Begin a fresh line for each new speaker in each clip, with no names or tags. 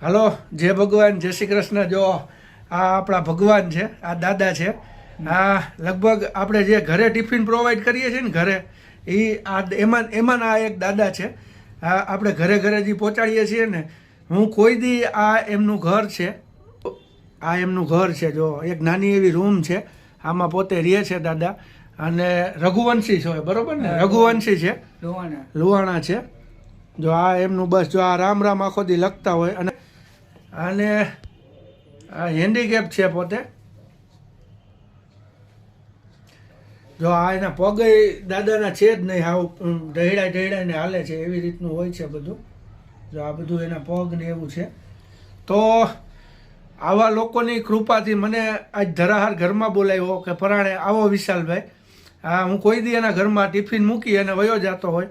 હાલો જય ભગવાન, જય શ્રી કૃષ્ણ. જો આ આપણા ભગવાન છે, આ દાદા છે. આ લગભગ આપણે જે ઘરે ટિફિન પ્રોવાઈડ કરીએ છીએ ને ઘરે, એ આ એમાં આ એક દાદા છે. આ આપણે ઘરે ઘરે જે પહોંચાડીએ છીએ ને, હું કોઈ દી આ એમનું ઘર છે, આ એમનું ઘર છે. જો એક નાની એવી રૂમ છે, આમાં પોતે રહે છે દાદા. અને રઘુવંશી છે, બરોબર ને? રઘુવંશી છે, લુહાણા છે. જો આ એમનું બસ જો આ રામ રામ આખો દી લખતા હોય. અને આ હેન્ડીકેપ છે પોતે. જો આ એના પગ દાદાના છે જ નહીં, હાવ ઢળાઈને હાલે છે, એવી રીતનું હોય છે બધું. જો આ બધું એના પગ ને એવું છે. તો આવા લોકોની કૃપાથી મને આજ ધરાહાર ઘરમાં બોલાવ્યો કે પરાણે આવો વિશાલભાઈ. હા, હું કોઈ દી એના ઘરમાં ટિફિન મૂકી અને વયો જતો હોય.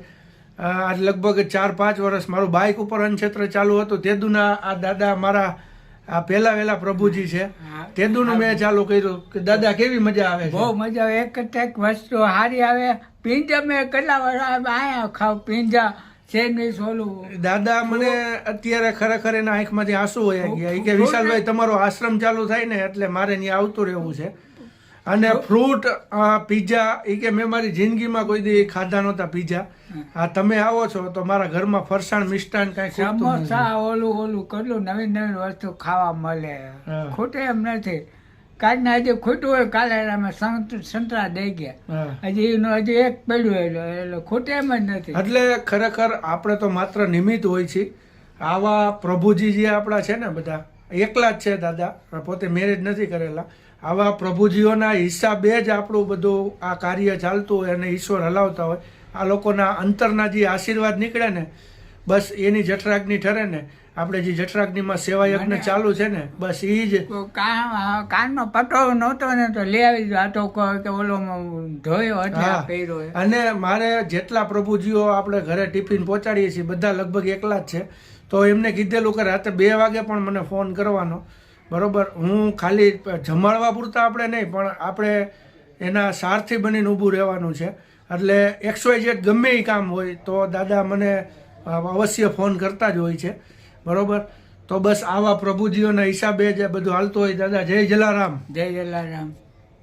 આજ લગભગ 4-5 વર્ષ મારું બાઇક ઉપર અન્નક્ષેત્ર ચાલુ હતું. તેદુના આ દાદા મારા આ વહેલા પ્રભુજી છે, તેદુનું મેં ચાલુ કર્યું કે દાદા કેવી મજા આવે છે.
બહુ મજા આવે. એક વસ્તુ સારી આવે. પીંજા મેં કેટલા વર્ષ આયા ખાવ પીંજા સેન્ડવીચ ઓલું.
દાદા મને અત્યારે ખરેખર એના આંખમાંથી આંસુ વયા ગયા. એ કે વિશાલભાઈ તમારો આશ્રમ ચાલુ થાય ને એટલે મારે ત્યાં આવતું રહેવું છે. અને ફ્રૂટ પીઝા, એ કે મેં મારી જિંદગીમાં કોઈ દી ખાધા નહોતા પીઝા. હા, તમે આવો છો તો મારા ઘરમાં ફરસાણ મિષ્ટાન કઈ
સમોસા ઓલું કેટલું નવીન વસ્તુ ખાવા મળે. ખોટે એમ નથી. કાલને હજી ખોટું હોય, કાલે અમે સંતરા દઈ ગયા, હજી એક પડ્યું એટલે ખોટે એમ જ નથી.
એટલે ખરેખર આપણે તો માત્ર નિમિત્ત હોય છે. આવા પ્રભુજી જે આપણા છે ને બધા એકલા જ છે દાદા, પોતે મેરેજ નથી કરેલા. આવા પ્રભુજીઓના હિસાબે જ આપણું બધું આ કાર્ય ચાલતું હોય અને ઈશ્વર હલાવતા હોય. આ લોકોના અંતરના જે આશીર્વાદ નીકળે ને, બસ એની જઠરાગ્નિ ઠરે ને. આપણે જે જઠરાગ્નિમાં સેવા યજ્ઞ ચાલુ છે ને, બસ એ જ.
કાનનો પટો નહોતો ને તો લઈ આવી આ તો કે ઓલો ધોયો એટલે પહેર્યો.
અને મારે જેટલા પ્રભુજીઓ આપણે ઘરે ટિફિન પહોંચાડીએ છીએ બધા લગભગ એકલા જ છે. તો એમને કીધેલું કે રાતે 2 વાગે પણ મને ફોન કરવાનો, બરોબર. હું ખાલી જમાડવા પૂરતા આપણે નહીં, પણ આપણે એના સારથી બનીને ઊભું રહેવાનું છે. એટલે XYZ ગમે એ કામ હોય તો દાદા મને અવશ્ય ફોન કરતા જ હોય છે, બરોબર. તો બસ આવા પ્રભુજીઓના હિસાબે જ બધું હાલતું હોય. દાદા જય જલારામ.
જય જલારામ.